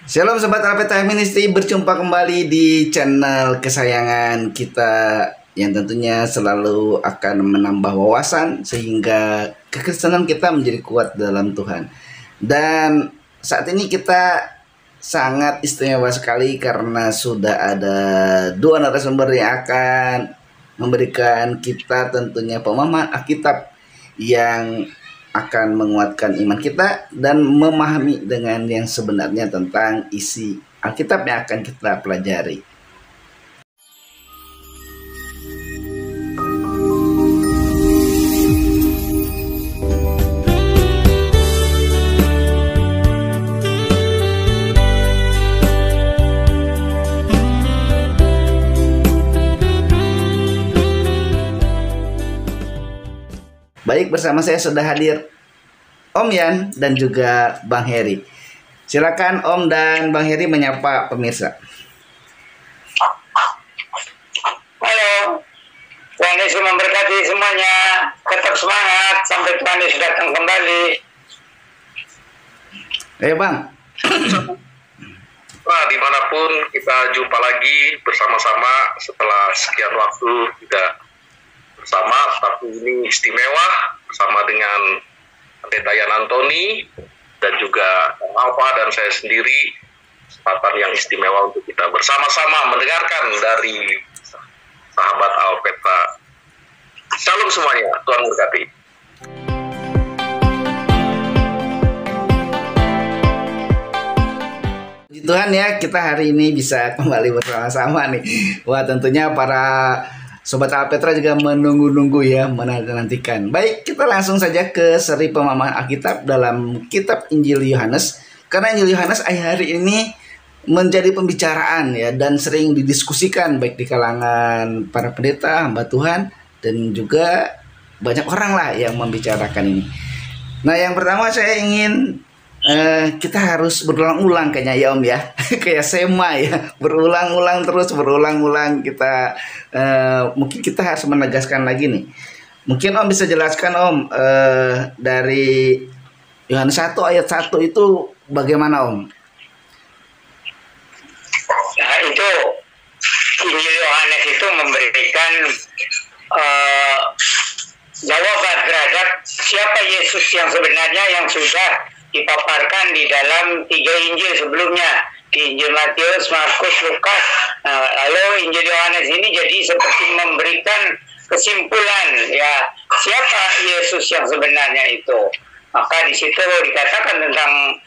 Shalom Sobat Alpeta Ministry, berjumpa kembali di channel kesayangan kita yang tentunya selalu akan menambah wawasan sehingga kekristenan kita menjadi kuat dalam Tuhan. Dan saat ini kita sangat istimewa sekali karena sudah ada dua narasumber yang akan memberikan kita tentunya pemahaman Alkitab yang akan menguatkan iman kita dan memahami dengan yang sebenarnya tentang isi Alkitab yang akan kita pelajari. Baik, bersama saya sudah hadir Om Yan dan juga Bang Heri. Silakan Om dan Bang Heri menyapa pemirsa. Halo, Tuhan Yesus memberkati semuanya. Tetap semangat sampai Tuhan Yesus datang kembali. Ayo Bang. Nah, dimanapun kita jumpa lagi bersama-sama setelah sekian waktu tidak bersama, tapi ini istimewa bersama dengan Pendeta Yan Antoni dan juga Alfa dan saya sendiri, kesempatan yang istimewa untuk kita bersama-sama mendengarkan dari sahabat Alpeta. Shalom semuanya, Tuhan memberkati. Puji Tuhan ya, kita hari ini bisa kembali bersama-sama nih. Wah, tentunya para Sobat Alpetra juga menunggu-nunggu ya, menantikan. Baik, kita langsung saja ke seri pemahaman Alkitab dalam kitab Injil Yohanes. Karena Injil Yohanes hari ini menjadi pembicaraan ya, dan sering didiskusikan baik di kalangan para pendeta, hamba Tuhan, dan juga banyak orang lah yang membicarakan ini. Nah, yang pertama saya ingin kita harus berulang-ulang kayaknya ya Om ya. Kayak sema ya, berulang-ulang terus, berulang-ulang kita mungkin kita harus menegaskan lagi nih. Mungkin Om bisa jelaskan Om dari Yohanes 1 ayat 1 itu bagaimana Om? Nah, itu Injil Yohanes itu memberikan jawaban terhadap siapa Yesus yang sebenarnya yang sudah dipaparkan di dalam 3 Injil sebelumnya, di Injil Matius, Markus, Lukas. Nah, lalu Injil Yohanes ini jadi seperti memberikan kesimpulan ya, siapa Yesus yang sebenarnya itu. Maka di situ dikatakan tentang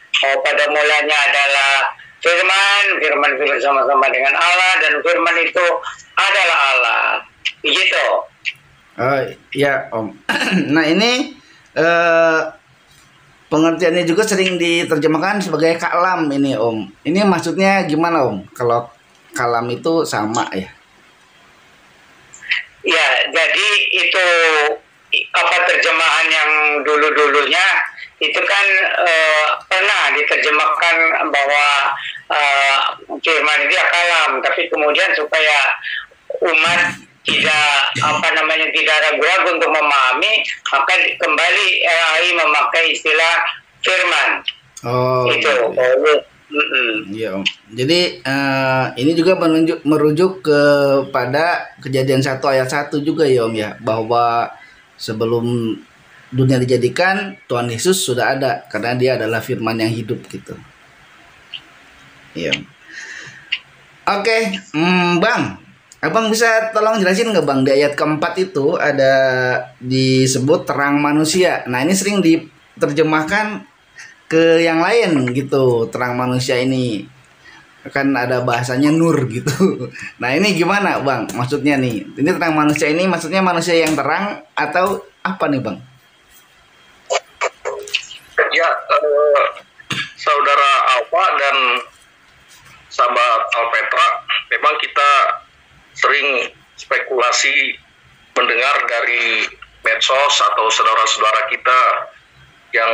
pada mulanya adalah firman itu bersama-sama dengan Allah dan firman itu adalah Allah. Begitu. Ya Om. Nah ini pengertiannya juga sering diterjemahkan sebagai kalam ini Om. Ini maksudnya gimana Om? Kalau kalam itu sama ya? Ya, jadi itu terjemahan yang dulu-dulunya itu kan pernah diterjemahkan bahwa firman itu ya kalam, tapi kemudian supaya umat tidak tidak ragu-ragu untuk memahami, maka kembali RAI memakai istilah firman. Oh itu iya Om. Jadi ini juga merujuk kepada Kejadian 1 ayat 1 juga ya Om ya, bahwa sebelum dunia dijadikan Tuhan Yesus sudah ada karena dia adalah firman yang hidup gitu. Iya. Oke, Bang. Abang bisa tolong jelasin nggak Bang, di ayat keempat itu ada disebut terang manusia. Nah ini sering diterjemahkan ke yang lain gitu, terang manusia ini kan ada bahasanya nur gitu. Nah ini gimana Bang maksudnya nih? Ini terang manusia ini maksudnya manusia yang terang atau apa nih Bang? Ya, saudara Alfa dan sahabat Alpetra, memang kita sering spekulasi mendengar dari medsos atau saudara-saudara kita yang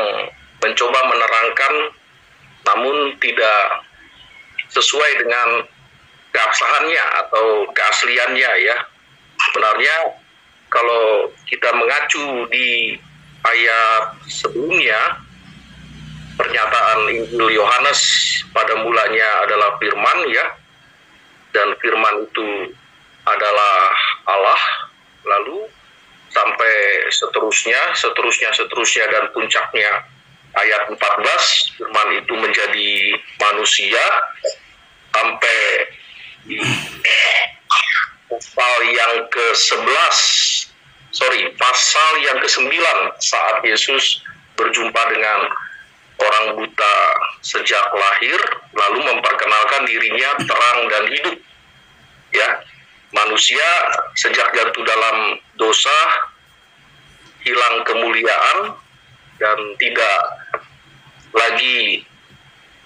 mencoba menerangkan namun tidak sesuai dengan keabsahannya atau keasliannya ya. Sebenarnya kalau kita mengacu di ayat sebelumnya, pernyataan Injil Yohanes, pada mulanya adalah firman ya, dan firman itu adalah Allah, lalu sampai seterusnya dan puncaknya ayat 14, firman itu menjadi manusia, sampai di pasal yang ke-9 saat Yesus berjumpa dengan orang buta sejak lahir, lalu memperkenalkan dirinya terang dan hidup. Ya, manusia sejak jatuh dalam dosa hilang kemuliaan dan tidak lagi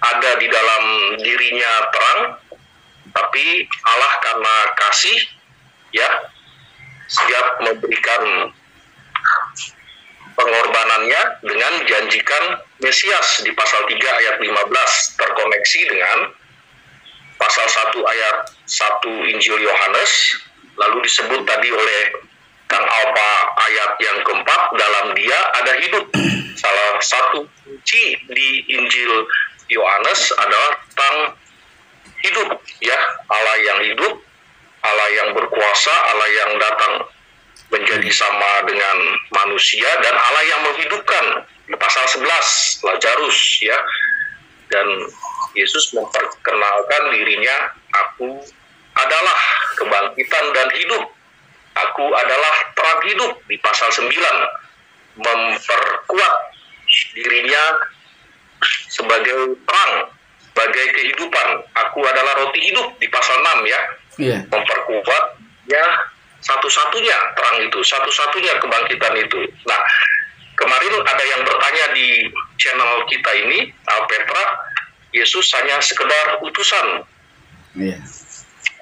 ada di dalam dirinya terang, tapi Allah karena kasih ya siap memberikan pengorbanannya dengan janjikan Mesias di pasal 3 ayat 15, terkoneksi dengan pasal 1 ayat 1 Injil Yohanes, lalu disebut tadi oleh Kang Alpa ayat yang keempat, dalam dia ada hidup. Salah satu kunci di Injil Yohanes adalah tentang hidup ya, Allah yang hidup, Allah yang berkuasa, Allah yang datang menjadi sama dengan manusia, dan Allah yang menghidupkan di pasal 11 Lazarus ya. Dan Yesus memperkenalkan dirinya, aku adalah kebangkitan dan hidup, aku adalah terang hidup di pasal 9, memperkuat dirinya sebagai terang, sebagai kehidupan, aku adalah roti hidup di pasal 6 ya. Memperkuat ya, satu-satunya terang itu, satu-satunya kebangkitan itu. Nah, kemarin ada yang bertanya di channel kita ini, Alpetra, Yesus hanya sekedar utusan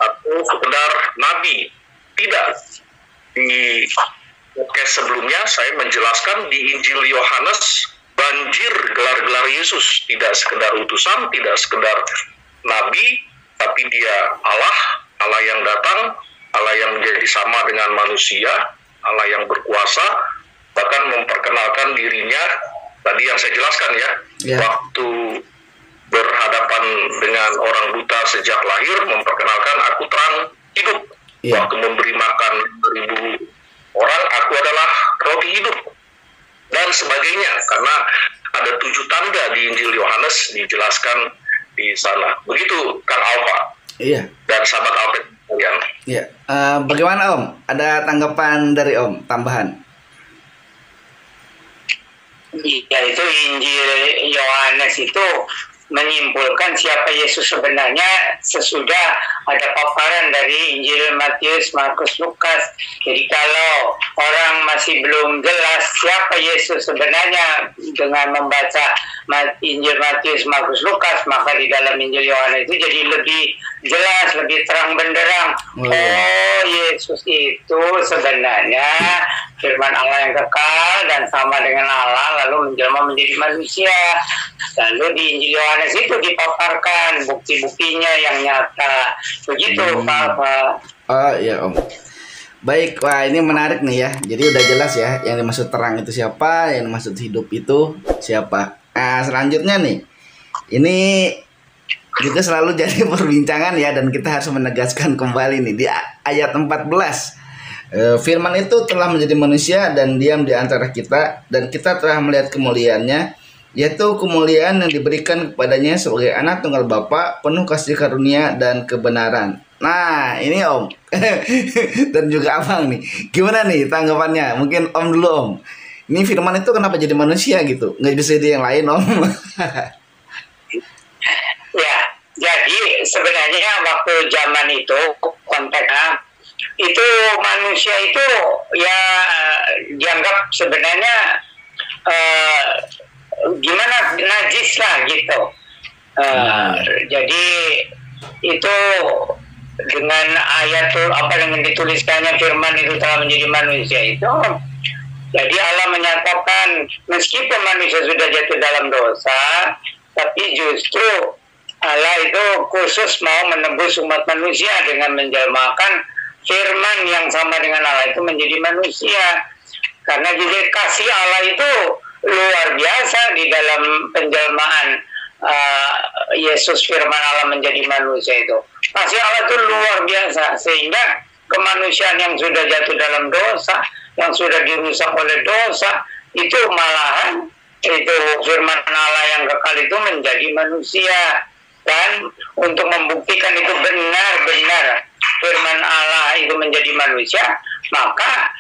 atau sekedar nabi. Tidak. Di podcast sebelumnya saya menjelaskan di Injil Yohanes banjir gelar-gelar Yesus, tidak sekedar utusan, tidak sekedar nabi, tapi dia Allah, Allah yang datang, Allah yang menjadi sama dengan manusia, Allah yang berkuasa, bahkan memperkenalkan dirinya, tadi yang saya jelaskan ya, waktu berhadapan dengan orang buta sejak lahir, memperkenalkan aku terang hidup, waktu memberi makan 1.000 orang, aku adalah roti hidup, dan sebagainya, karena ada 7 tanda di Injil Yohanes dijelaskan di sana. Begitu Kang Alfa dan sahabat Alpet kalian. Bagaimana Om? Ada tanggapan dari Om tambahan? Ya, itu Injil Yohanes itu menyimpulkan siapa Yesus sebenarnya sesudah ada paparan dari Injil Matius, Markus, Lukas. Jadi kalau orang masih belum jelas siapa Yesus sebenarnya dengan membaca Injil Matius, Markus, Lukas, maka di dalam Injil Yohanes itu jadi lebih jelas, lebih terang benderang. Oh, Yesus itu sebenarnya firman Allah yang kekal dan sama dengan Allah, lalu menjelma menjadi manusia. Lalu di Injil Yohanes itu dipaparkan bukti-buktinya yang nyata. Begitu Pak. Oh iya Om. Baik, wah ini menarik nih ya. Jadi udah jelas ya, yang dimaksud terang itu siapa, yang dimaksud hidup itu siapa. Nah selanjutnya nih, ini juga selalu jadi perbincangan ya, dan kita harus menegaskan kembali nih di ayat 14. Firman itu telah menjadi manusia dan diam di antara kita, dan kita telah melihat kemuliaannya, yaitu kemuliaan yang diberikan kepadanya sebagai anak tunggal Bapa, penuh kasih karunia dan kebenaran. Nah ini Om dan juga Abang nih, gimana nih tanggapannya? Mungkin Om dulu Om. Ini firman itu kenapa jadi manusia gitu? Nggak bisa jadi yang lain Om? Ya, jadi sebenarnya waktu zaman itu konteksnya itu manusia itu ya dianggap sebenarnya gimana, najis lah gitu. Jadi itu dengan ayat tuh apa yang dituliskannya firman itu telah menjadi manusia itu, jadi Allah menyatakan meskipun manusia sudah jatuh dalam dosa, tapi justru Allah itu khusus mau menebus umat manusia dengan menjelmakan firman yang sama dengan Allah itu menjadi manusia. Karena jadi kasih Allah itu luar biasa di dalam dalam penjelmaan Yesus firman Allah menjadi manusia itu. Kasih Allah itu luar biasa, sehingga kemanusiaan yang sudah jatuh dalam dosa, yang sudah dirusak oleh dosa, itu malahan itu firman Allah yang kekal itu menjadi manusia. Dan untuk membuktikan itu benar-benar firman Allah itu menjadi manusia, maka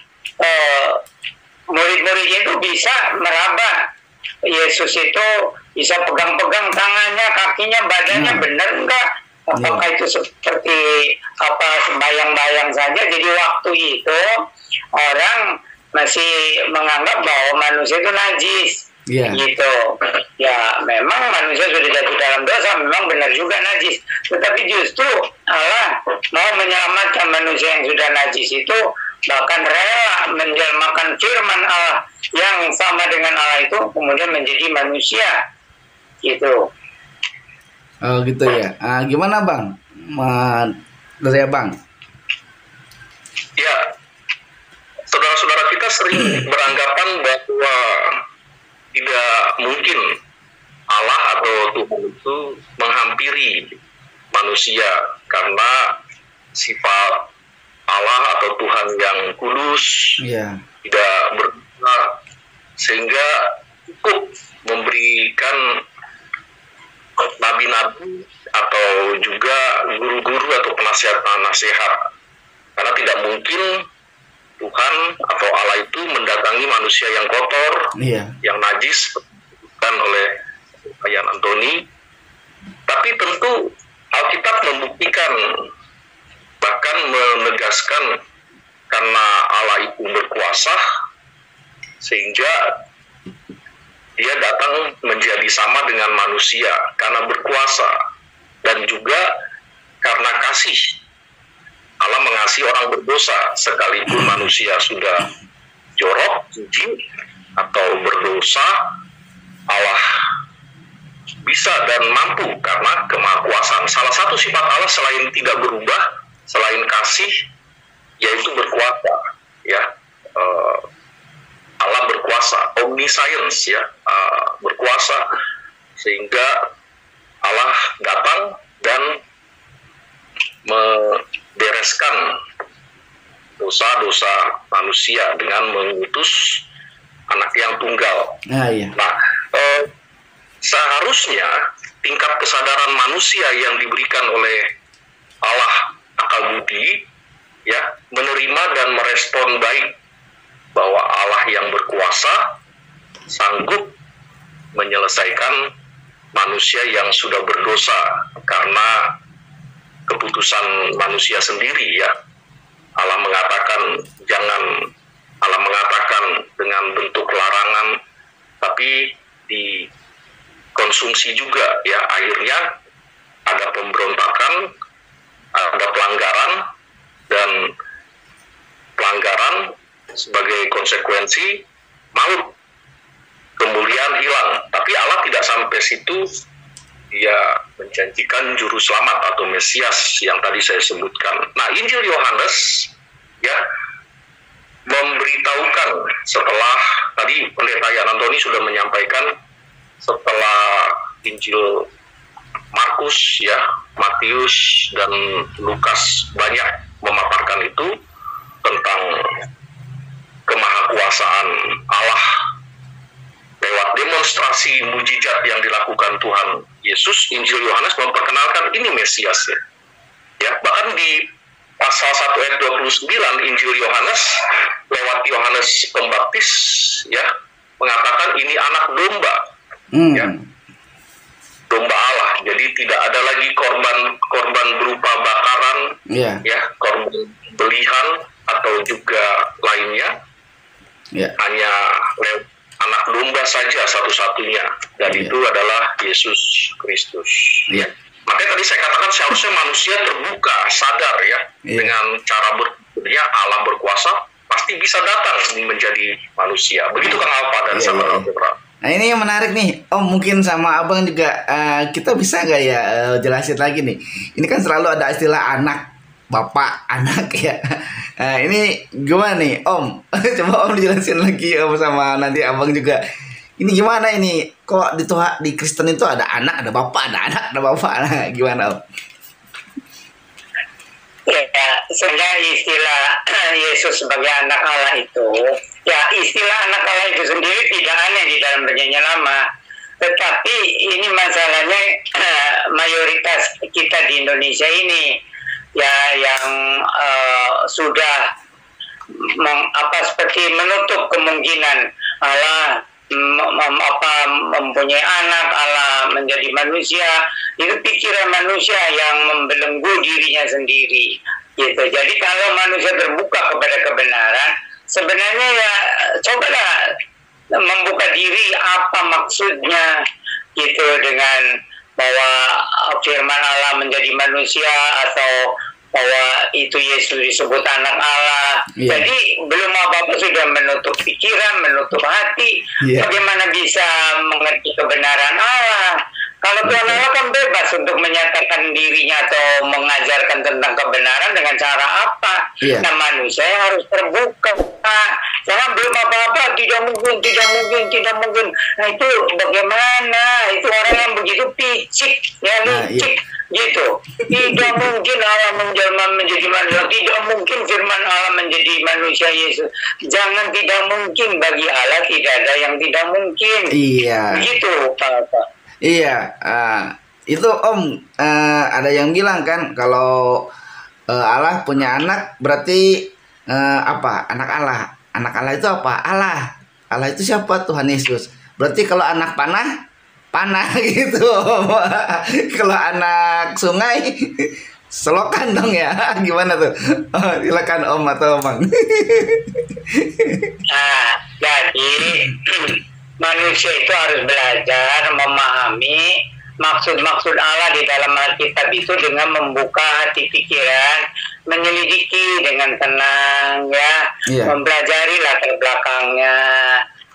murid-muridnya itu bisa meraba Yesus itu, bisa pegang-pegang tangannya, kakinya, badannya, benar enggak? Apakah itu seperti apa bayang-bayang saja? Jadi waktu itu orang masih menganggap bahwa manusia itu najis, gitu. Ya memang manusia sudah jatuh dalam dosa, memang benar juga najis. Tetapi justru Allah mau menyelamatkan manusia yang sudah najis itu, bahkan rela menjelmakan firman Allah yang sama dengan Allah itu kemudian menjadi manusia, gitu. Oh gitu ya. Gimana Bang? Dari Abang? Ya, saudara-saudara kita sering beranggapan bahwa tidak mungkin Allah atau Tuhan itu menghampiri manusia karena sifat Allah atau Tuhan yang kudus, tidak berdosa, sehingga cukup memberikan nabi-nabi atau juga guru-guru atau penasihat-penasihat, karena tidak mungkin Tuhan atau Allah itu mendatangi manusia yang kotor, yang najis, bukan oleh Ayah Antoni. Tapi tentu Alkitab membuktikan, bahkan menegaskan, karena Allah itu berkuasa, sehingga Dia datang menjadi sama dengan manusia karena berkuasa, dan juga karena kasih. Allah mengasihi orang berdosa, sekalipun manusia sudah jorok, jijik, atau berdosa, Allah bisa dan mampu karena kemahakuasaan. Salah satu sifat Allah selain tidak berubah, selain kasih, yaitu berkuasa. Ya, Allah berkuasa, omniscience, ya, berkuasa, sehingga Allah datang dan membereskan dosa-dosa manusia dengan mengutus anak yang tunggal. Nah, seharusnya tingkat kesadaran manusia yang diberikan oleh Allah akal budi, ya, menerima dan merespon baik bahwa Allah yang berkuasa sanggup menyelesaikan manusia yang sudah berdosa karena keputusan manusia sendiri, ya. Allah mengatakan dengan bentuk larangan, tapi dikonsumsi juga, ya. Akhirnya ada pemberontakan, ada pelanggaran, dan pelanggaran sebagai konsekuensi maut, kemuliaan hilang. Tapi Allah tidak sampai situ. Dia menjanjikan juru selamat atau Mesias yang tadi saya sebutkan. Nah, Injil Yohanes, ya, memberitahukan setelah tadi Pendeta Yan Antoni sudah menyampaikan, setelah Injil Markus, ya, Matius dan Lukas banyak memaparkan itu tentang kemahakuasaan Allah lewat demonstrasi mujizat yang dilakukan Tuhan Yesus. Injil Yohanes memperkenalkan ini Mesias, ya. Bahkan di pasal 1 ayat 29 Injil Yohanes lewat Yohanes Pembaptis, ya, mengatakan ini anak domba, ya, domba Allah. Jadi tidak ada lagi korban berupa bakaran, ya, korban belihan atau juga lainnya, hanya anak domba saja satu-satunya, dan itu adalah Yesus Kristus. Makanya tadi saya katakan seharusnya manusia terbuka, sadar, ya, dengan cara berpikirnya Allah berkuasa pasti bisa datang menjadi manusia. Begitu kan Alfa dan saudara Petra. Nah, ini yang menarik nih, mungkin sama Abang juga kita bisa nggak ya jelasin lagi nih. Ini kan selalu ada istilah anak, bapak, anak, ya. Ini gimana nih Om? Coba Om dijelasin lagi Om, sama nanti Abang juga. Ini gimana ini? Kok di Kristen itu ada anak, ada bapak, ada anak, ada bapak. Nah, gimana Om? Ya, sebenarnya istilah Yesus sebagai anak Allah itu, ya istilah anak Allah itu sendiri tidak aneh di dalam perjanjian lama. Tetapi ini masalahnya mayoritas kita di Indonesia ini ya yang sudah seperti menutup kemungkinan Allah mempunyai anak, Allah menjadi manusia. Itu pikiran manusia yang membelenggu dirinya sendiri gitu. Jadi kalau manusia terbuka kepada kebenaran, sebenarnya ya cobalah membuka diri apa maksudnya gitu, dengan bahwa firman Allah menjadi manusia atau bahwa itu Yesus disebut anak Allah. Jadi belum apa-apa sudah menutup pikiran, menutup hati. Bagaimana bisa mengerti kebenaran Allah? Kalau Tuhan Allah kan bebas untuk menyatakan dirinya atau mengajarkan tentang kebenaran dengan cara apa. Nah, manusia harus terbuka. Jangan belum apa-apa, tidak mungkin. Nah, itu bagaimana? Itu orang yang begitu picik, ya licik. Gitu. Tidak mungkin Allah menjelma menjadi manusia. Tidak mungkin firman Allah menjadi manusia Yesus. Jangan tidak mungkin, bagi Allah tidak ada yang tidak mungkin. Begitu Pak. Iya, itu Om, ada yang bilang kan kalau Allah punya anak berarti apa? Anak Allah. Anak Allah itu apa? Allah. Allah itu siapa? Tuhan Yesus. Berarti kalau anak panah gitu. Kalau anak sungai selokan dong ya. Gimana tuh? Silakan Om atau Bang. Jadi manusia itu harus belajar memahami maksud-maksud Allah di dalam Alkitab itu dengan membuka hati pikiran, menyelidiki dengan tenang ya, mempelajari latar belakangnya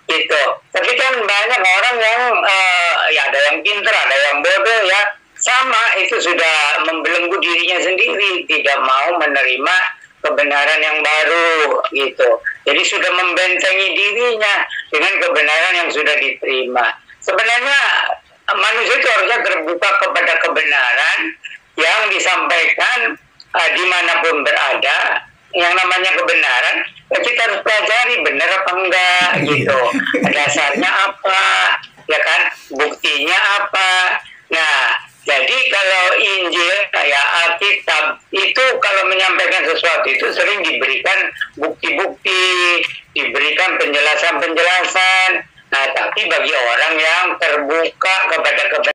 gitu. Tapi kan banyak orang yang ya ada yang pintar, ada yang bodoh ya, sama itu sudah membelenggu dirinya sendiri, tidak mau menerima kebenaran yang baru gitu. Jadi sudah membentengi dirinya dengan kebenaran yang sudah diterima. Sebenarnya manusia itu harusnya terbuka kepada kebenaran yang disampaikan dimanapun berada. Yang namanya kebenaran, ya kita harus pelajari benar apa enggak gitu. Dasarnya apa, ya kan? Buktinya apa? Nah, jadi kalau Injil kayak Alkitab itu kalau menyampaikan sesuatu itu sering diberikan bukti-bukti, diberikan penjelasan-penjelasan. Nah, tapi bagi orang yang terbuka kepada kebenaran.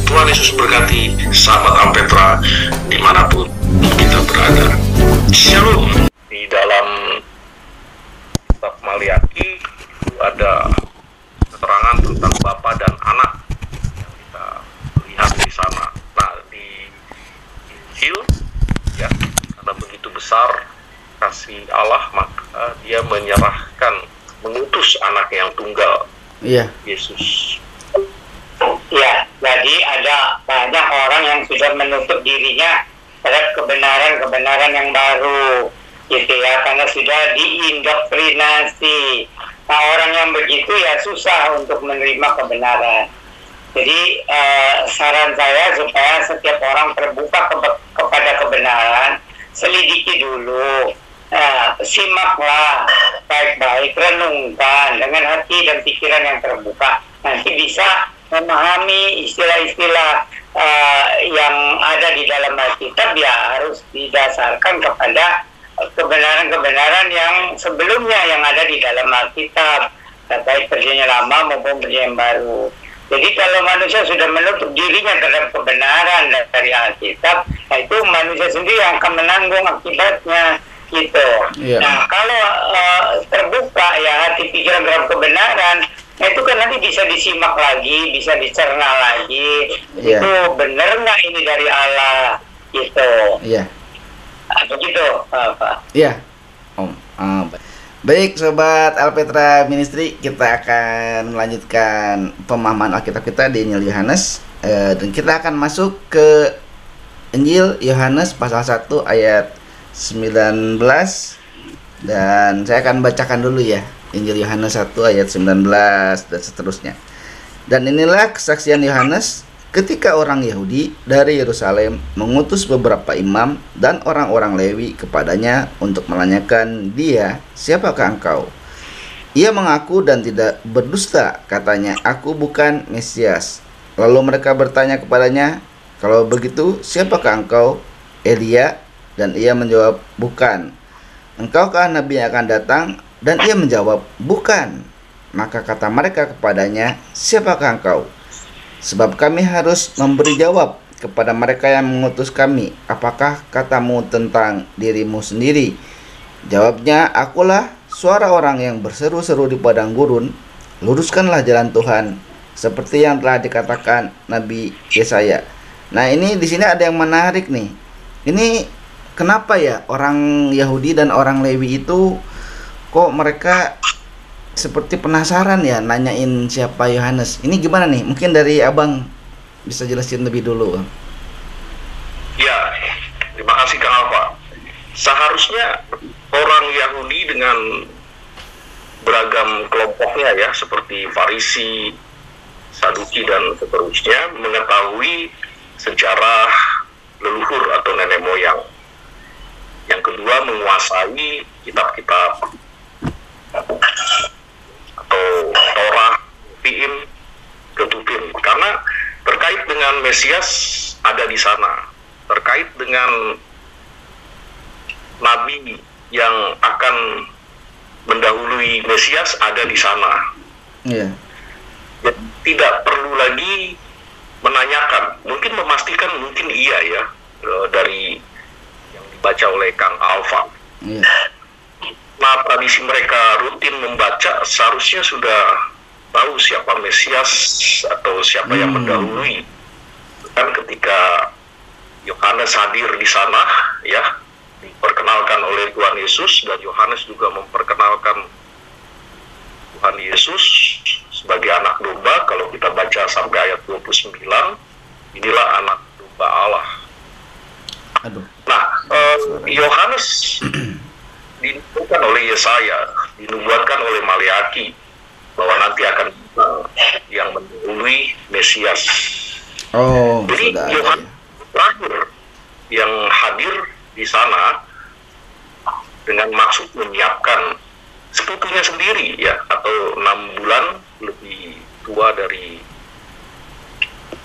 Tuhan Yesus berkati sahabat Ampetra dimanapun kita berada. Shalom. Di dalam kitab Maliaki itu ada keterangan tentang Bapa dan Anak yang kita lihat di sana. Nah, di Injil ya, karena begitu besar kasih Allah, maka Dia mengutus anak yang tunggal, Yesus. Ya, jadi ada banyak orang yang sudah menutup dirinya terhadap kebenaran yang baru, gitu ya, karena sudah diindoktrinasi. Nah, orang yang begitu ya susah untuk menerima kebenaran. Jadi saran saya supaya setiap orang terbuka kepada kebenaran, selidiki dulu. Simaklah baik-baik, renungkan dengan hati dan pikiran yang terbuka. Nanti bisa memahami istilah-istilah yang ada di dalam Alkitab, ya harus didasarkan kepada kebenaran-kebenaran yang sebelumnya yang ada di dalam Alkitab, baik perjanjian lama maupun perjanjian baru. Jadi kalau manusia sudah menutup dirinya terhadap kebenaran dari Alkitab, nah itu manusia sendiri yang akan menanggung akibatnya. Gitu. Nah, kalau terbuka ya hati pikiran terhadap kebenaran, Nah, itu kan nanti bisa disimak lagi, bisa dicerna lagi. Iya. Itu benar nggak ini dari Allah? Gitu. Iya. Atau gitu, Pak? Iya, Om. Baik, Sobat Alpetra Ministry, kita akan melanjutkan pemahaman Alkitab kita di Injil Yohanes, dan kita akan masuk ke Injil Yohanes pasal 1 ayat 19, dan saya akan bacakan dulu ya, Injil Yohanes 1 ayat 19 dan seterusnya. Dan inilah kesaksian Yohanes ketika orang Yahudi dari Yerusalem mengutus beberapa imam dan orang-orang Lewi kepadanya untuk menanyakan dia, "Siapakah engkau?" Ia mengaku dan tidak berdusta, katanya, "Aku bukan Mesias." Lalu mereka bertanya kepadanya, "Kalau begitu, siapakah engkau?" "Elia." Dan ia menjawab, "Bukan." "Engkaukah nabi yang akan datang?" Dan ia menjawab, "Bukan." Maka kata mereka kepadanya, "Siapakah engkau?" Sebab kami harus memberi jawab kepada mereka yang mengutus kami. "Apakah katamu tentang dirimu sendiri?" Jawabnya, "Akulah suara orang yang berseru-seru di padang gurun, luruskanlah jalan Tuhan, seperti yang telah dikatakan Nabi Yesaya." Nah, ini di sini ada yang menarik nih. Ini kenapa ya orang Yahudi dan orang Lewi itu kok mereka seperti penasaran ya nanyain siapa Yohanes. Ini gimana nih? Mungkin dari Abang bisa jelasin lebih dulu. Ya, terima kasih Kang Alfa. Seharusnya orang Yahudi dengan beragam kelompoknya ya, seperti Farisi, Saduki dan seterusnya, mengetahui sejarah leluhur atau nenek moyang. Yang kedua, menguasai kitab-kitab atau Torah, Fiim, Ketubim, karena terkait dengan Mesias ada di sana, terkait dengan Nabi yang akan mendahului Mesias ada di sana. Iya. Jadi, tidak perlu lagi menanyakan, mungkin memastikan, mungkin iya ya, dari yang dibaca oleh Kang Alfa. Iya. Nah, tradisi mereka rutin membaca, seharusnya sudah tahu siapa Mesias atau siapa yang mendahului. Kan ketika Yohanes hadir di sana, ya, diperkenalkan oleh Tuhan Yesus, dan Yohanes juga memperkenalkan Tuhan Yesus sebagai anak domba. Kalau kita baca sampai ayat 29, inilah anak domba Allah. Aduh. Nah, Yohanes dinubuatkan oleh Yesaya, dinubuatkan oleh Maleaki, bahwa nanti akan yang mendahului Mesias. Oh, jadi Yohanes terakhir yang hadir di sana dengan maksud menyiapkan sepupunya sendiri ya, atau 6 bulan lebih tua dari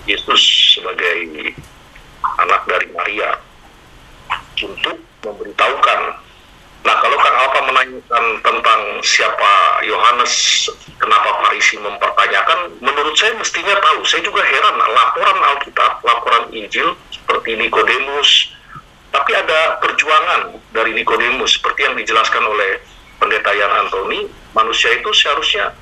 Yesus sebagai anak dari Maria, untuk memberitahukan. Nah, kalau Kang Alfa menanyakan tentang siapa Yohanes, kenapa Farisi mempertanyakan, menurut saya mestinya tahu. Saya juga heran, laporan Alkitab, laporan Injil seperti Nikodemus, tapi ada perjuangan dari Nikodemus seperti yang dijelaskan oleh Pendeta Yan Antoni. Manusia itu seharusnya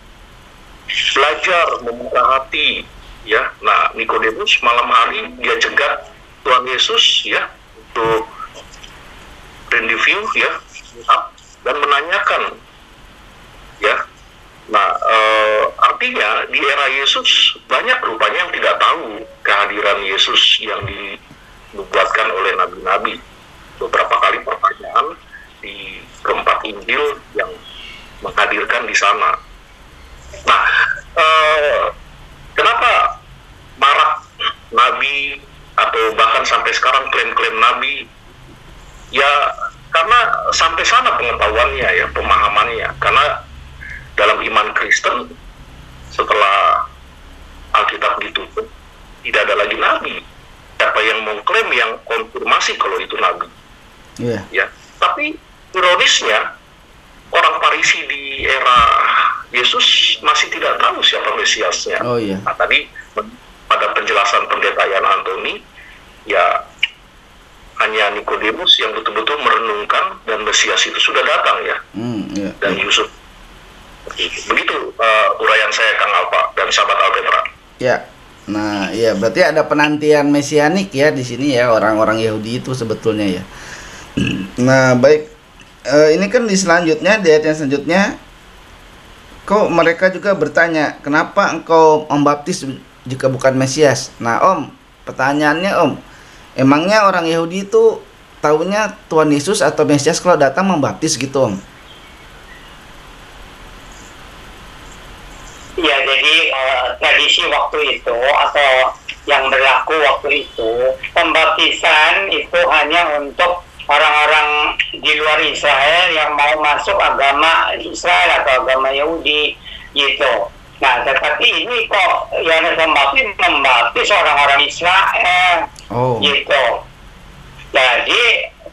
belajar membuka hati, ya. Nah, Nikodemus malam hari dia cegat Tuhan Yesus, ya, untuk review, ya, dan menanyakan, ya. Nah, artinya di era Yesus banyak rupanya yang tidak tahu kehadiran Yesus yang dinubuatkan oleh nabi-nabi. Beberapa kali pertanyaan di keempat Injil yang menghadirkan di sana. Nah, kenapa marak nabi atau bahkan sampai sekarang klaim-klaim nabi? Ya, karena sampai sana pengetahuannya, ya, pemahamannya. Karena dalam iman Kristen, setelah Alkitab ditutup, tidak ada lagi nabi. Siapa yang mengklaim, yang konfirmasi kalau itu nabi? Yeah. Ya, tapi ironisnya orang Farisi di era Yesus masih tidak tahu siapa Mesiasnya. Oh iya. Nah, tadi pada penjelasan Pendeta Yan Antoni, ya, hanya Nikodemus yang betul-betul merenungkan dan Mesias itu sudah datang, ya. Yeah. Dan Yusuf Begitu uraian saya, Kang Alfa dan sahabat Alpetra. Ya. Nah, iya berarti ada penantian mesianik ya di sini ya, orang-orang Yahudi itu sebetulnya ya. Nah, baik. Ini kan di selanjutnya, di ayat yang selanjutnya, kok mereka juga bertanya, kenapa engkau membaptis jika bukan Mesias? Nah, Om, pertanyaannya Om, emangnya orang Yahudi itu taunya Tuhan Yesus atau Mesias kalau datang membaptis gitu, Om? Ya, jadi tradisi waktu itu atau yang berlaku waktu itu, pembaptisan itu hanya untuk orang-orang di luar Israel yang mau masuk agama Israel atau agama Yahudi gitu. Nah, tetapi ini kok Yohanes membaptis orang-orang Israel gitu. Jadi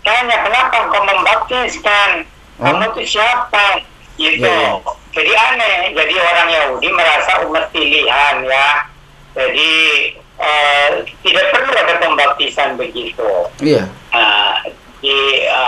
tanya, kenapa kau membaptiskan? Kamu itu siapa? Gitu. Jadi aneh. Jadi orang Yahudi merasa umat pilihan ya. Jadi tidak perlu ada pembaptisan begitu. Iya.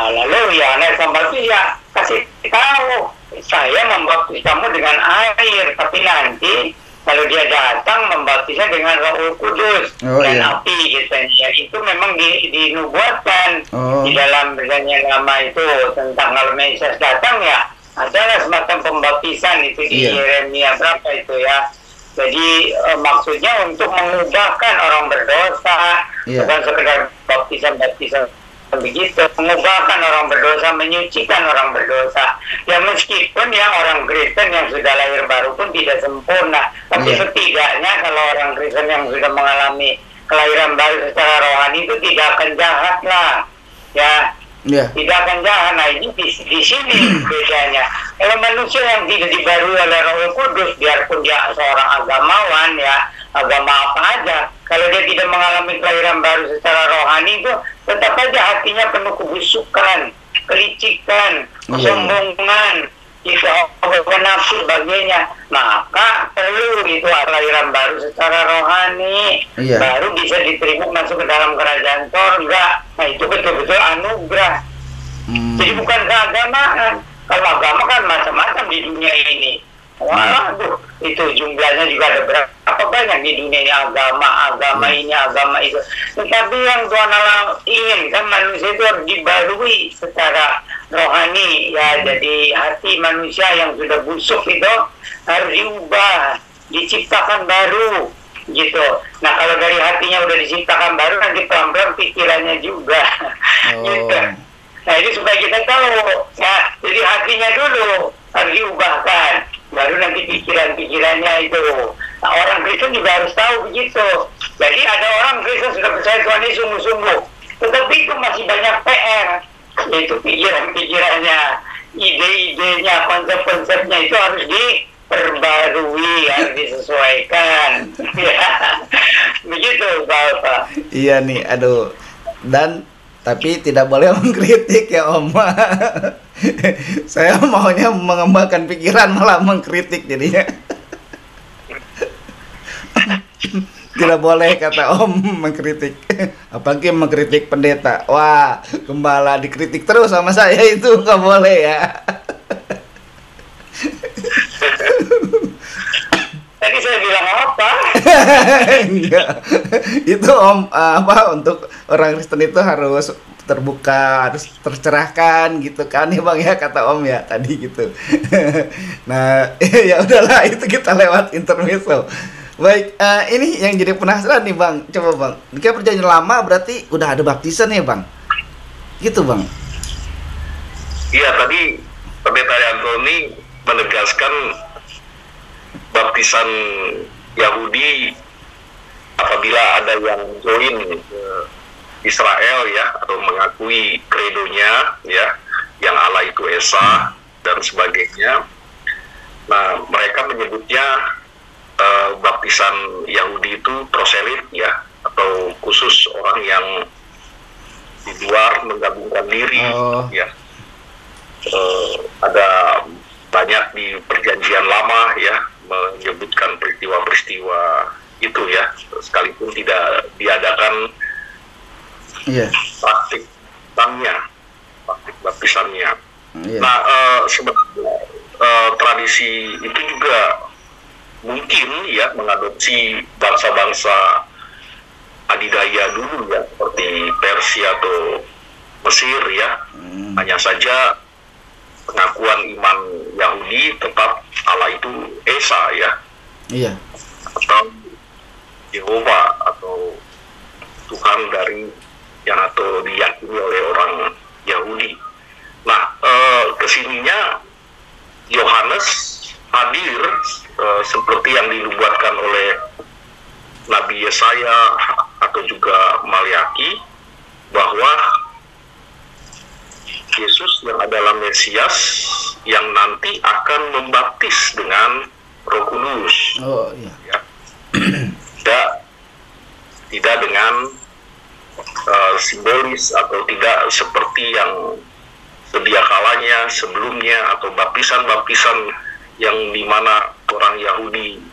Lalu Yohanes Pembaptis ya kasih tahu, saya membaptis kamu dengan air, tapi nanti kalau dia datang membaptisnya dengan Roh Kudus dan api gitu ya. Itu memang dinubuatkan di dalam Perjanjian Lama itu tentang kalau Mesias datang ya adalah semacam pembaptisan itu di Yeremia berapa itu ya. Jadi maksudnya untuk mengubahkan orang berdosa, bukan sekedar baptisan begitu, mengubahkan orang berdosa, menyucikan orang berdosa. Ya meskipun ya orang Kristen yang sudah lahir baru pun tidak sempurna, tapi setidaknya kalau orang Kristen yang sudah mengalami kelahiran baru secara rohani itu tidak akan jahat lah, ya. Tidak akan jahat. Nah ini di sini bedanya. Kalau manusia yang tidak dibarui oleh Roh Kudus, biarpun dia seorang agamawan ya, agama apa aja, kalau dia tidak mengalami kelahiran baru secara rohani itu tetap aja hatinya penuh kebusukan, kelicikan, kesombongan, nafsu sebagainya. Maka perlu itu kelahiran baru secara rohani, baru bisa diterima masuk ke dalam kerajaan sorga. Nah itu betul-betul anugerah. Jadi bukan keagamaan. Kalau agama kan macam-macam di dunia ini. Waduh, itu jumlahnya juga ada berapa banyak di dunia ini, agama ini, agama itu. Tetapi yang Tuhan Allah inginkan manusia itu harus dibarui secara rohani ya. Jadi hati manusia yang sudah busuk itu harus diubah, diciptakan baru gitu. Nah kalau dari hatinya udah diciptakan baru, nanti pelan-pelan pikirannya juga gitu. Nah ini supaya kita tahu ya, jadi hatinya dulu harus diubahkan, baru nanti pikiran-pikirannya itu. Nah, orang Kristen juga harus tahu begitu. Jadi ada orang Kristen sudah percaya Tuhan ini sungguh-sungguh, tetapi itu masih banyak PR, yaitu pikiran-pikirannya, ide-idenya, konsep-konsepnya itu harus diperbarui, harus disesuaikan. Begitu Bapak. Iya nih, aduh. Dan tapi tidak boleh mengkritik ya Om. Saya maunya mengembangkan pikiran malah mengkritik jadinya. Tidak boleh kata Om mengkritik. Apalagi mengkritik pendeta. Wah, gembala dikritik terus sama saya, itu nggak boleh ya. Tadi saya bilang apa? Enggak. Itu Om untuk orang Kristen itu harus terbuka, harus tercerahkan gitu kan ya Bang ya, kata Om ya tadi gitu. Nah, ya udahlah, itu kita lewat intermezzo. Baik, ini yang jadi penasaran nih Bang. Coba Bang, ini kan Perjanjian Lama berarti udah ada baptisan ya Bang? Gitu Bang. Iya, tadi Pendeta Antoni menegaskan baptisan Yahudi apabila ada yang join Israel ya, atau mengakui kredonya ya, yang Allah itu Esa dan sebagainya. Nah, mereka menyebutnya baptisan Yahudi itu proselit ya, atau khusus orang yang di luar menggabungkan diri ya. Ada banyak di Perjanjian Lama ya menyebutkan peristiwa-peristiwa itu ya, sekalipun tidak diadakan praktik baptisannya. Nah, sebenarnya tradisi itu juga mungkin ya mengadopsi bangsa-bangsa adidaya dulu ya, seperti Persia atau Mesir ya. Hanya saja pengakuan iman Yahudi tetap Allah itu Esa ya, Iya. atau Yehova atau Tuhan dari yang atau diyakini oleh orang Yahudi. Nah, kesininya Yohanes hadir seperti yang dinubuatkan oleh Nabi Yesaya atau juga Maliaki, bahwa Yesus yang adalah Mesias yang nanti akan membaptis dengan Roh Kudus. Oh iya. Ya. Tidak dengan simbolis atau tidak seperti yang sedia kalanya sebelumnya, atau baptisan-baptisan yang dimana orang Yahudi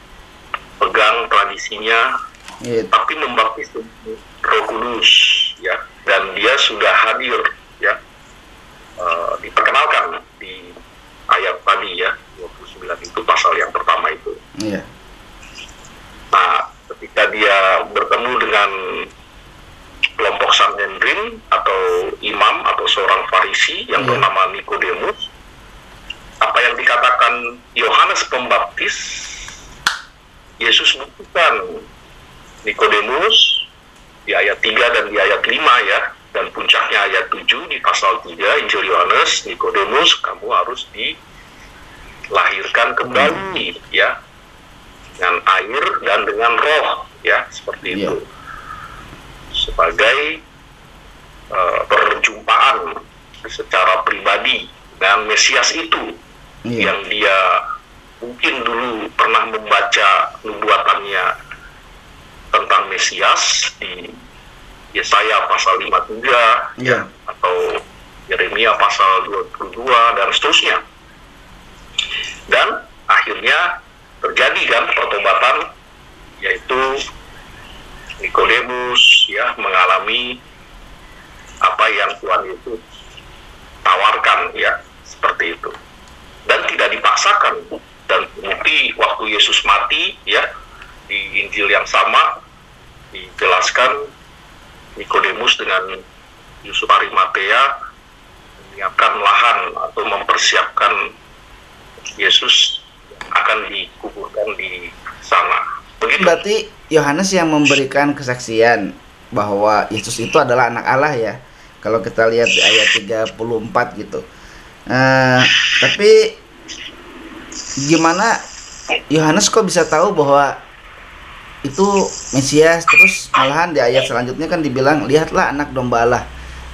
pegang tradisinya, Iya. tapi membaptis Roh Kudus ya, dan dia sudah hadir ya, diperkenalkan di ayat tadi ya 29 itu, pasal yang pertama itu. Iya. Nah, ketika dia bertemu dengan kelompok Sanhedrin atau imam atau seorang Farisi yang bernama Nikodemus, apa yang dikatakan Yohanes Pembaptis, Yesus buktikan Nikodemus di ayat 3 dan di ayat 5 ya, dan puncaknya ayat 7 di pasal 3 Injil Yohanes. Nikodemus, kamu harus dilahirkan kembali ya, dengan air dan dengan roh ya, seperti itu, sebagai perjumpaan secara pribadi dengan Mesias itu yang dia mungkin dulu pernah membaca nubuatannya tentang Mesias di Yesaya pasal 53 ya, atau Yeremia pasal 22 dan seterusnya. Dan akhirnya terjadi kan pertobatan, yaitu Nikodemus ya mengalami apa yang Tuhan Yesus tawarkan ya, seperti itu, dan tidak dipaksakan. Dan bukti waktu Yesus mati ya, di Injil yang sama dijelaskan Nikodemus dengan Yusuf Arimatea menyiapkan lahan atau mempersiapkan Yesus akan dikuburkan di sana. Begitu. Berarti Yohanes yang memberikan kesaksian bahwa Yesus itu adalah anak Allah ya. Kalau kita lihat di ayat 34 gitu. Tapi gimana Yohanes kok bisa tahu bahwa itu Mesias? Terus malahan di ayat selanjutnya kan dibilang, lihatlah anak domba Allah.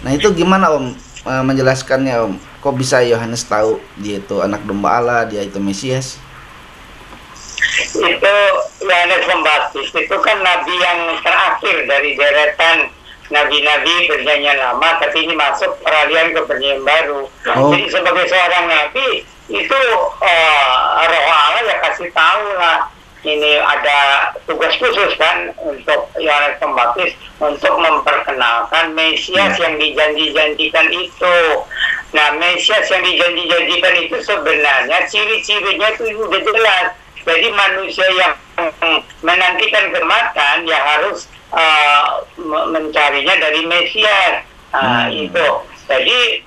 Nah itu gimana Om menjelaskannya Om? Kok bisa Yohanes tahu dia itu anak domba Allah, dia itu Mesias? Itu Yohanes Pembaptis itu kan nabi yang terakhir dari deretan nabi-nabi perjanjian lama, tapi ini masuk peralihan ke perjanjian baru. Jadi sebagai seorang nabi itu Roh Allah ya kasih tahu lah, ini ada tugas khusus kan untuk Yohanes Pembaptis untuk memperkenalkan Mesias yang dijanji-janjikan itu. Nah, Mesias yang dijanji-janjikan itu sebenarnya ciri-cirinya itu udah jelas. Jadi manusia yang menantikan kematian ya harus mencarinya dari Mesias. Itu. Jadi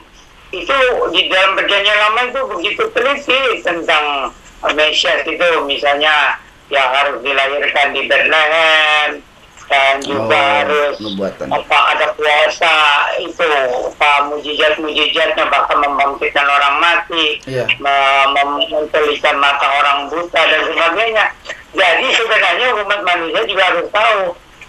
itu di dalam perjanjian lama itu begitu teliti tentang Mesias itu, misalnya ya harus dilahirkan di Bethlehem, dan juga harus ada puasa itu, mujizat-mujizatnya, bahkan membangkitkan orang mati, membelikan mata orang buta dan sebagainya. Jadi sebenarnya umat manusia juga harus tahu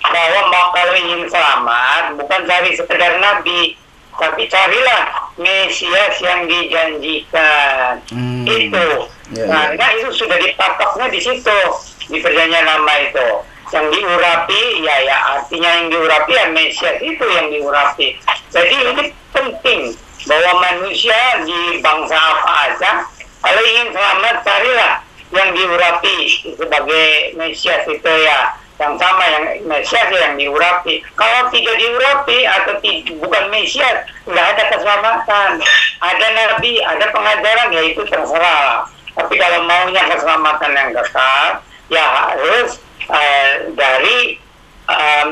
bahwa kalau ingin selamat bukan cari sekedar nabi, tapi carilah Mesias yang dijanjikan. Itu karena itu sudah dipatoknya di situ, di perjanjian lama itu. Yang diurapi ya artinya yang diurapi ya Mesias itu yang diurapi. Jadi ini penting bahwa manusia di bangsa apa aja, kalau ingin selamat carilah yang diurapi sebagai Mesias itu ya, yang sama yang Mesias yang diurapi. Kalau tidak diurapi atau bukan Mesias, nggak ada keselamatan. Ada nabi, ada pengajaran, ya itu terserah. Tapi kalau maunya keselamatan yang kekal, ya harus dari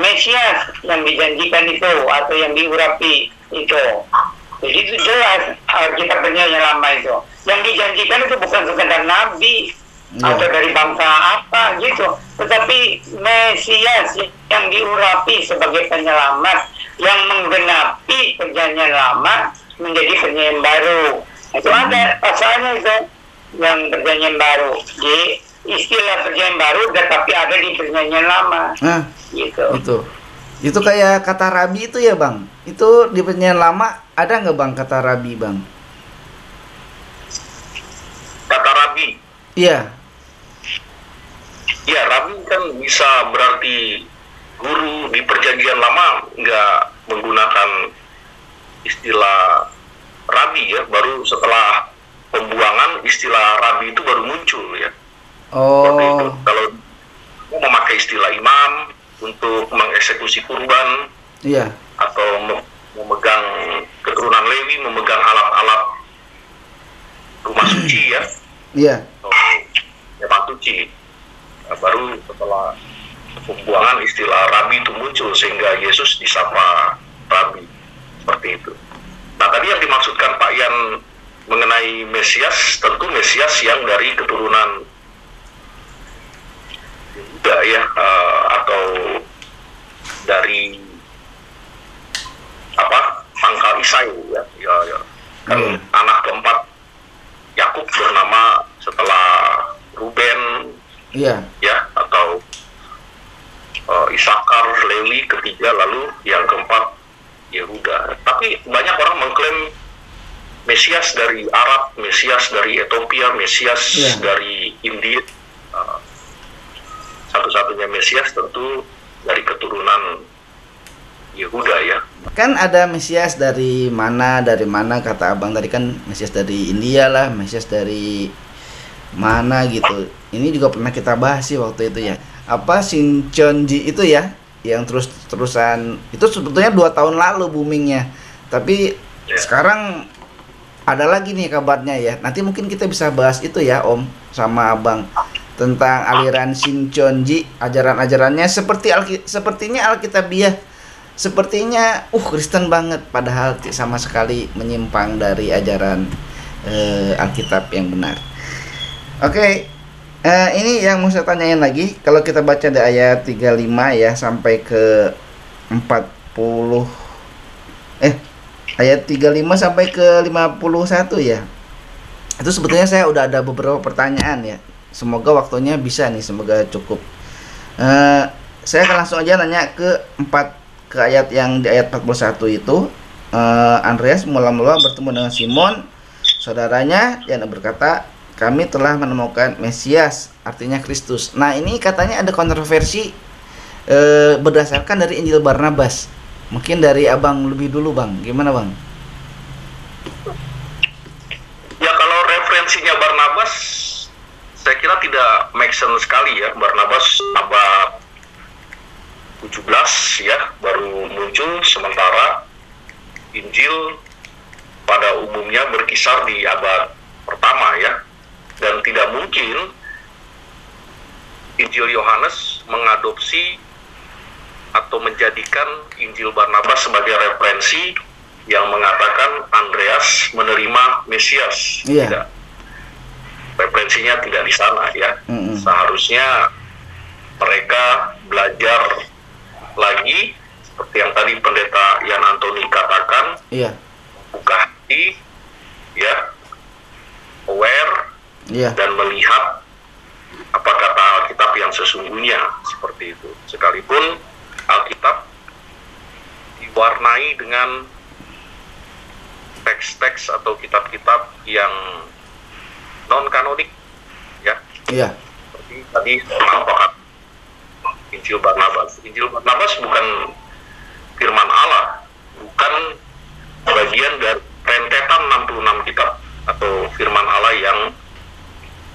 Mesias yang dijanjikan itu atau yang diurapi itu. Jadi itu jelas Alkitab Perjanjian Lama itu. Yang dijanjikan itu bukan sekedar nabi atau dari bangsa apa gitu, tetapi Mesias yang diurapi sebagai penyelamat yang menggenapi Perjanjian Lama menjadi Perjanjian Baru. Itu ada pasalnya itu yang Perjanjian Baru. Di istilah Perjanjian Baru tetapi ada di Perjanjian Lama. Nah, gitu. Itu kayak kata rabi itu ya bang. Itu di Perjanjian Lama ada nggak bang kata rabi bang? Kata rabi. Iya. Ya, rabi kan bisa berarti guru. Di Perjanjian Lama nggak menggunakan istilah rabi ya, baru setelah pembuangan istilah rabi itu baru muncul ya. Seperti itu. Kalau mau memakai istilah imam untuk mengeksekusi kurban, iya, atau memegang keturunan Lewi, memegang alat-alat rumah suci ya, iya, rumah suci. Nah, baru setelah pembuangan istilah rabi itu muncul sehingga Yesus disapa rabi, seperti itu. Nah, tadi yang dimaksudkan Pak Yan mengenai Mesias, tentu Mesias yang dari keturunan Yuda ya, atau dari pangkal Isai ya, kan anak keempat Yakub bernama setelah Ruben, iya, ya, atau Isakar, Lewi ketiga, lalu yang keempat Yehuda. Tapi banyak orang mengklaim Mesias dari Arab, Mesias dari Ethiopia, Mesias dari India. Satu-satunya Mesias tentu dari keturunan Yehuda ya. Kan ada Mesias dari mana kata abang tadi kan Mesias dari India lah, Mesias dari mana gitu. Ini juga pernah kita bahas sih waktu itu ya. Apa Shincheonji itu ya, yang terus-terusan itu sebetulnya 2 tahun lalu boomingnya. Tapi sekarang ada lagi nih kabarnya ya. Nanti mungkin kita bisa bahas itu ya Om sama Abang tentang aliran Shincheonji, ajaran-ajarannya sepertinya Alkitabiah. Sepertinya Kristen banget padahal sama sekali menyimpang dari ajaran Alkitab yang benar. Oke. Ini yang mau saya tanyain lagi. Kalau kita baca di ayat 35 ya sampai ke 40 ayat 35 sampai ke 51 ya. Itu sebetulnya saya udah ada beberapa pertanyaan ya. Semoga waktunya bisa nih, semoga cukup. Saya akan langsung aja nanya ke ayat yang di ayat 41 itu. Andreas mula-mula bertemu dengan Simon saudaranya dan berkata, kami telah menemukan Mesias, artinya Kristus. Nah ini katanya ada kontroversi berdasarkan dari Injil Barnabas. Mungkin dari abang lebih dulu bang, gimana bang? Ya kalau referensinya Barnabas, saya kira tidak make sense sekali ya. Barnabas abad 17 ya baru muncul, sementara Injil pada umumnya berkisar di abad pertama ya. Dan tidak mungkin Injil Yohanes mengadopsi atau menjadikan Injil Barnabas sebagai referensi yang mengatakan Andreas menerima Mesias. Tidak. Referensinya tidak di sana ya. Seharusnya mereka belajar lagi seperti yang tadi pendeta Yan Antoni katakan, buka hati ya, aware dan melihat apa kata Alkitab yang sesungguhnya, seperti itu. Sekalipun Alkitab diwarnai dengan teks-teks atau kitab-kitab yang non-kanonik ya. Seperti tadi nampak Injil Barnabas. Injil Barnabas bukan firman Allah, bukan bagian dari rentetan 66 kitab atau firman Allah yang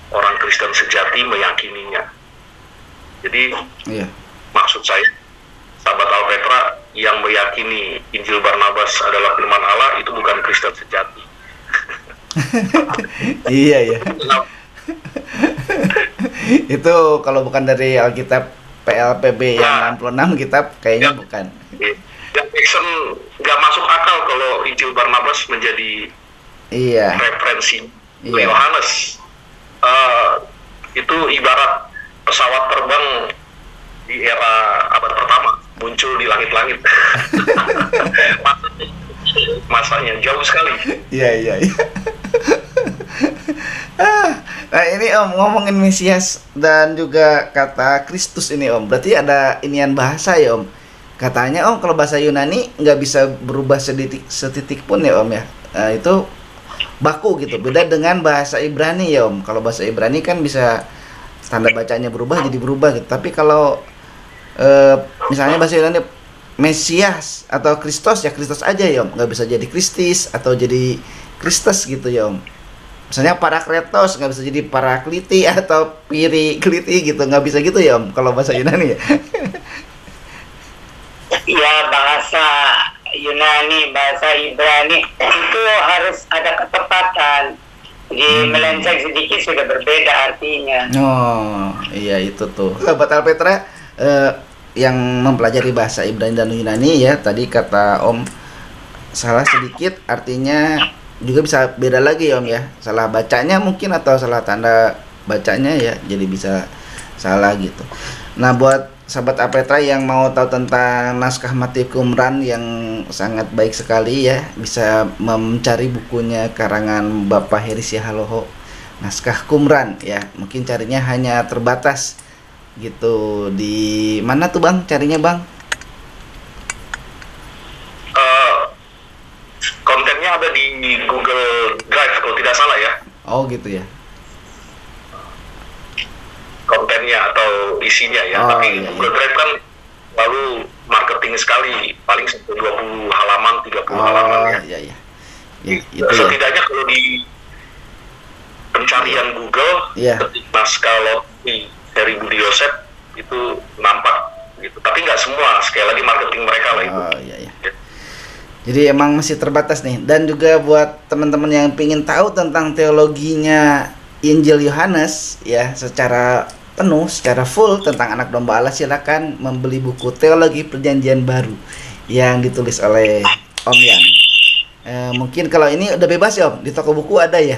orang Kristen sejati meyakininya. Jadi maksud saya, sahabat Alpetra yang meyakini Injil Barnabas adalah firman Allah itu bukan Kristen sejati. Iya. Itu kalau bukan dari Alkitab PLPB yang 66 kitab kayaknya bukan. Yang Jackson nggak masuk akal kalau Injil Barnabas menjadi referensi Yohanes. Itu ibarat pesawat terbang di era abad pertama muncul di langit-langit. Masanya jauh sekali. Iya. Nah ini Om, ngomongin Mesias dan juga kata Kristus ini Om, berarti ada inian bahasa ya Om. Katanya Om, kalau bahasa Yunani nggak bisa berubah setitik pun ya Om ya. Itu baku gitu, beda dengan bahasa Ibrani ya Om. Kalau bahasa Ibrani kan bisa tanda bacanya berubah jadi berubah gitu. Tapi kalau misalnya bahasa Yunani Mesias atau Kristos ya Kristos aja ya Om, nggak bisa jadi Kristis atau jadi Kristus gitu ya Om. Misalnya Parakletos nggak bisa jadi Parakliti atau Pirikliti gitu, nggak bisa gitu ya Om kalau bahasa Yunani ya. Ya, bahasa Yunani, bahasa Ibrani itu harus ada ketepatan. Jadi melenceng sedikit sudah berbeda artinya. Oh iya itu tuh. Sahabat Alpetra yang mempelajari bahasa Ibrani dan Yunani ya, tadi kata Om salah sedikit artinya juga bisa beda lagi Om ya, salah bacanya mungkin atau salah tanda bacanya ya, jadi bisa salah gitu. Nah buat sahabat Alpetra yang mau tahu tentang naskah Mati Qumran yang sangat baik sekali ya, bisa mencari bukunya karangan Bapak Heri Sihaloho, naskah Qumran ya. Mungkin carinya hanya terbatas gitu. Di mana tuh Bang carinya Bang? Kontennya ada di Google Drive kalau tidak salah ya. Oh gitu ya. Kontennya atau isinya ya. Tapi Google Drive kan lalu marketing sekali, paling 20 halaman, 30 halaman ya. Iya. Itu setidaknya kalau di pencarian Google ketik naskah Lotti Heri Budi Yosef itu nampak gitu. Tapi nggak semua, sekali lagi marketing mereka lah itu. Iya. Jadi emang masih terbatas nih. Dan juga buat teman-teman yang ingin tahu tentang teologinya Injil Yohanes ya secara penuh, secara full tentang anak domba Allah, silakan membeli buku Teologi Perjanjian Baru yang ditulis oleh Om Yan. Mungkin kalau ini udah bebas ya Om, di toko buku ada ya.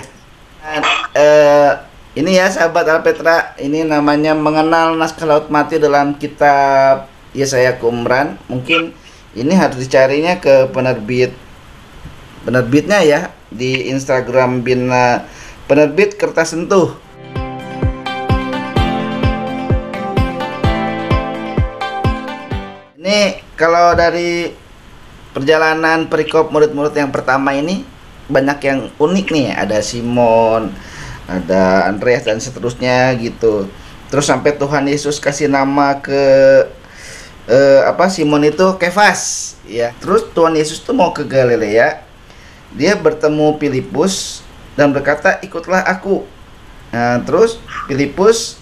Ini ya sahabat Alpetra, ini namanya Mengenal Naskah Laut Mati dalam kitab Yesaya Qumran. Mungkin ini harus dicarinya ke penerbitnya ya, di Instagram Bina Penerbit Kertas Sentuh. Ini kalau dari perjalanan perikop murid-murid yang pertama ini banyak yang unik nih, ada Simon, ada Andreas dan seterusnya gitu. Terus sampai Tuhan Yesus kasih nama ke Simon itu Kefas ya. Terus Tuhan Yesus tuh mau ke Galilea, dia bertemu Filipus dan berkata ikutlah aku. Nah, terus Filipus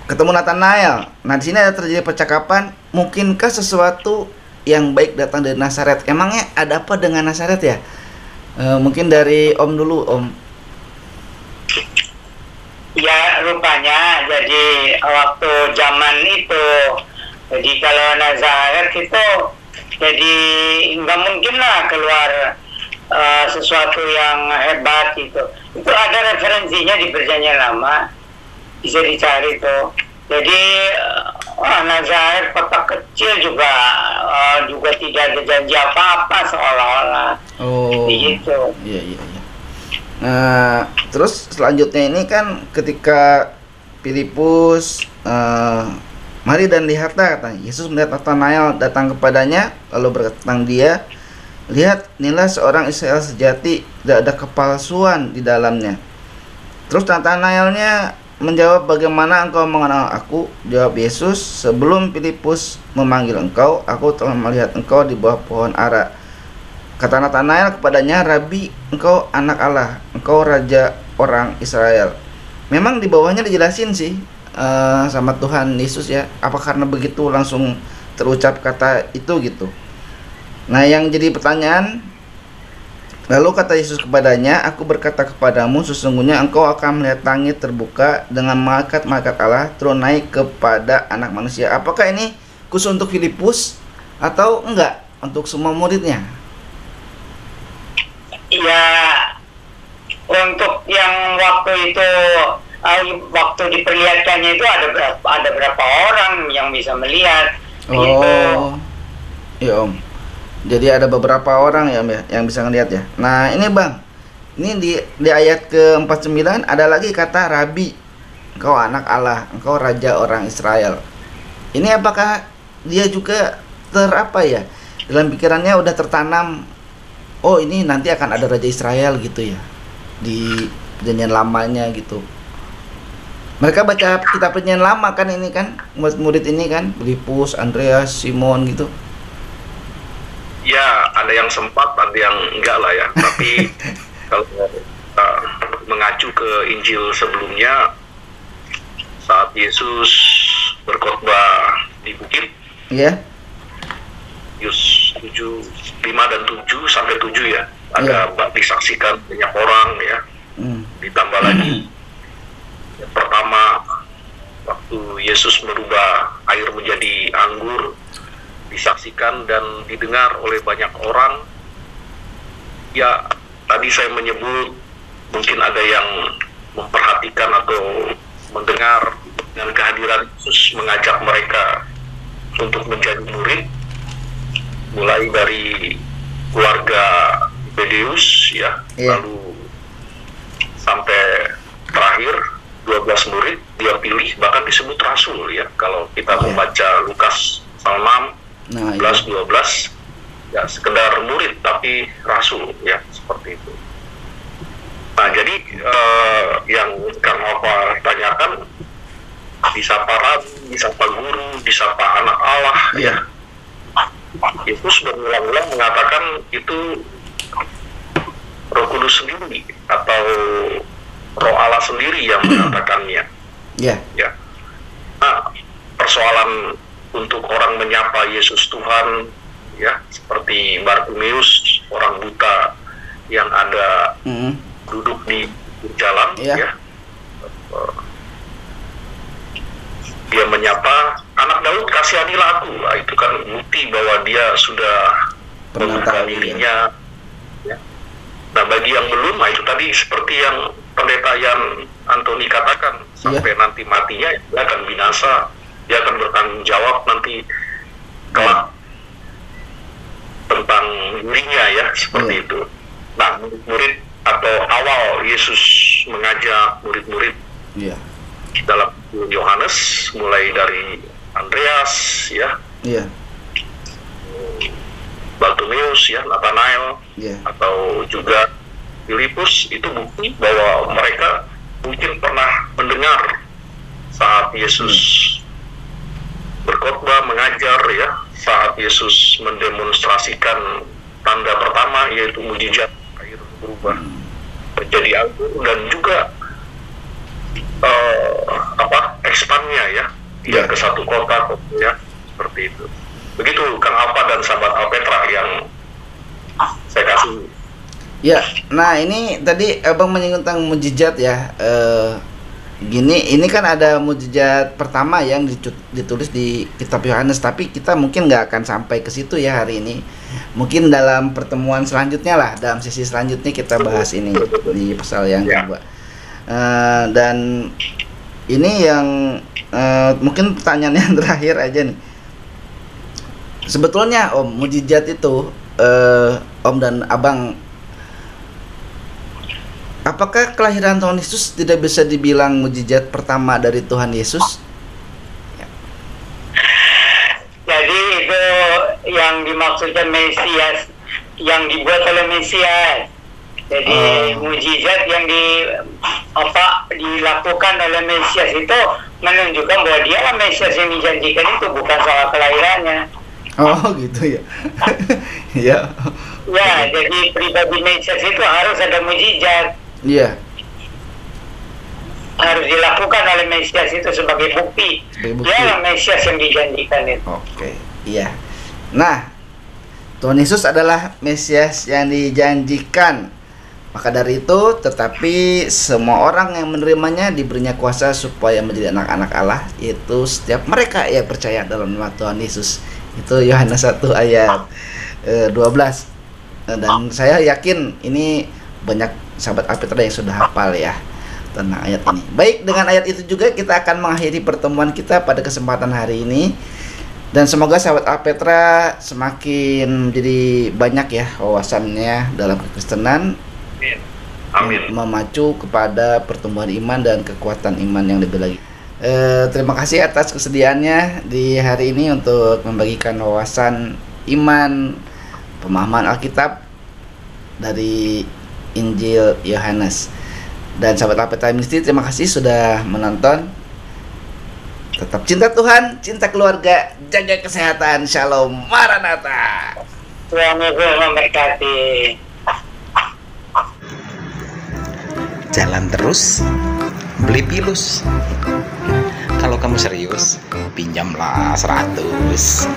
ketemu Nathanael. Nah di sini ada terjadi percakapan, mungkinkah sesuatu yang baik datang dari Nazaret? Emangnya ada apa dengan Nazaret ya? Mungkin dari Om dulu Om. Ya rupanya jadi waktu zaman itu, jadi kalau Nazaret itu jadi nggak mungkin lah keluar sesuatu yang hebat gitu. Itu ada referensinya di Perjanjian Lama, bisa dicari tuh. Jadi Nazaret kota kecil juga tidak ada janji apa-apa seolah-olah. Begitu. Iya. Nah, terus selanjutnya ini kan ketika Filipus mari dan lihatlah, katanya. Yesus melihat Nathanael datang kepadanya, lalu berkata tentang dia, lihat, inilah seorang Israel sejati, tidak ada kepalsuan di dalamnya. Terus Nathanaelnya menjawab, bagaimana engkau mengenal aku? Jawab Yesus, sebelum Filipus memanggil engkau, aku telah melihat engkau di bawah pohon ara. Kata Nathanael kepadanya, Rabi, engkau anak Allah, engkau raja orang Israel. Memang di bawahnya dijelasin sih sama Tuhan Yesus ya, apa karena begitu langsung terucap kata itu gitu. Nah yang jadi pertanyaan, Lalu kata Yesus kepadanya, aku berkata kepadamu, sesungguhnya engkau akan melihat langit terbuka dengan malaikat-malaikat Allah turun naik kepada anak manusia. Apakah ini khusus untuk Filipus atau enggak untuk semua muridnya? Ya, untuk yang waktu itu, waktu diperlihatkannya itu ada berapa orang yang bisa melihat. Gitu. Oh, iya Om. Jadi ada beberapa orang ya Om, ya, yang bisa ngelihat ya. Nah ini Bang, ini di ayat ke-49 ada lagi kata Rabi, engkau anak Allah, engkau raja orang Israel. Ini apakah dia juga apa ya, dalam pikirannya udah tertanam, oh ini nanti akan ada raja Israel gitu ya, di perjanjian lamanya gitu. Mereka baca kitab perjanjian lama kan, ini kan murid-murid ini kan, Filipus, Andreas, Simon gitu. Ya, ada yang sempat, ada yang enggak lah ya. Tapi kalau mengacu ke Injil sebelumnya, saat Yesus berkhotbah di bukit, Iya. Yus 5 dan 7 sampai 7 ya, ada disaksikan banyak orang ya. Ditambah lagi yang pertama, waktu Yesus merubah air menjadi anggur, disaksikan dan didengar oleh banyak orang. Ya, tadi saya menyebut mungkin ada yang memperhatikan atau mendengar dengan kehadiran Yesus mengajak mereka untuk menjadi murid, mulai dari keluarga Zebedeus ya, lalu sampai terakhir 12 murid dia pilih, bahkan disebut rasul ya kalau kita membaca Lukas pasal 6 11, 12 ya, sekedar murid tapi rasul ya, seperti itu. Nah jadi yang karena apa tanyakan, disapa rabi, disapa guru, disapa anak Allah ya, Yesus berulang-ulang mengatakan itu Roh Kudus sendiri atau Roh Allah sendiri yang mengatakannya. Ya. Nah, persoalan untuk orang menyapa Yesus Tuhan ya, seperti Bartimeus, orang buta yang ada duduk di jalan ya. Dia menyapa, anak Daud kasihanilah aku. Nah, itu kan bukti bahwa dia sudah membuka dirinya ya. Nah bagi yang belum, nah itu tadi seperti yang pendeta Yan Antoni katakan, sampai nanti matinya dia akan binasa, dia akan bertanggung jawab nanti kelak tentang dirinya ya, seperti itu. Nah murid atau awal Yesus mengajak murid-murid dalam Yohanes, mulai dari Andreas ya, Bartimeus ya, Nathanael atau juga Filipus, itu bukti bahwa mereka mungkin pernah mendengar saat Yesus berkhotbah, mengajar ya, saat Yesus mendemonstrasikan tanda pertama yaitu mujizat air berubah menjadi anggur, dan juga ekspannya ya, dia ke satu kota ya, seperti itu. Begitu Kang Alfa dan sahabat Alpetra yang saya kasih. Ya, nah ini tadi Abang menyinggung tentang mujizat ya. Ini kan ada mujizat pertama yang ditulis di kitab Yohanes, tapi kita mungkin nggak akan sampai ke situ ya hari ini. Mungkin dalam pertemuan selanjutnya lah, dalam sesi selanjutnya kita bahas ini di pasal yang kedua. Dan ini yang mungkin pertanyaan yang terakhir aja nih. Sebetulnya Om, mujizat itu Om dan Abang, apakah kelahiran Tuhan Yesus tidak bisa dibilang mujizat pertama dari Tuhan Yesus? Jadi itu yang dimaksudkan Mesias, yang dibuat oleh Mesias. Jadi mujizat yang dilakukan oleh Mesias itu menunjukkan bahwa dialah Mesias yang dijanjikan, itu bukan soal kelahirannya. Oh gitu ya. Ya. Ya, jadi pribadi Mesias itu harus ada mujizat. Iya. Harus dilakukan oleh Mesias itu sebagai bukti. Dialah Mesias yang dijanjikan itu. Oke, iya. Nah, Tuhan Yesus adalah Mesias yang dijanjikan. Maka dari itu, tetapi semua orang yang menerimanya diberinya kuasa supaya menjadi anak-anak Allah, yaitu setiap mereka yang percaya dalam nama Tuhan Yesus. Itu Yohanes 1 ayat 12. Dan saya yakin ini banyak sahabat Alpetra yang sudah hafal ya tentang ayat ini. Baik, dengan ayat itu juga kita akan mengakhiri pertemuan kita pada kesempatan hari ini. Dan semoga sahabat Alpetra semakin jadi banyak ya wawasannya dalam kekristenan. Amin. Memacu kepada pertumbuhan iman dan kekuatan iman yang lebih lagi. Terima kasih atas kesediaannya di hari ini untuk membagikan wawasan iman, pemahaman Alkitab dari Injil Yohanes. Dan sahabat Alpetra Ministry, terima kasih sudah menonton. Tetap cinta Tuhan, cinta keluarga, jaga kesehatan. Shalom, Maranatha. Tuhan Yesus memberkati. Jalan terus, beli pilus. Kalau kamu serius, pinjamlah 100.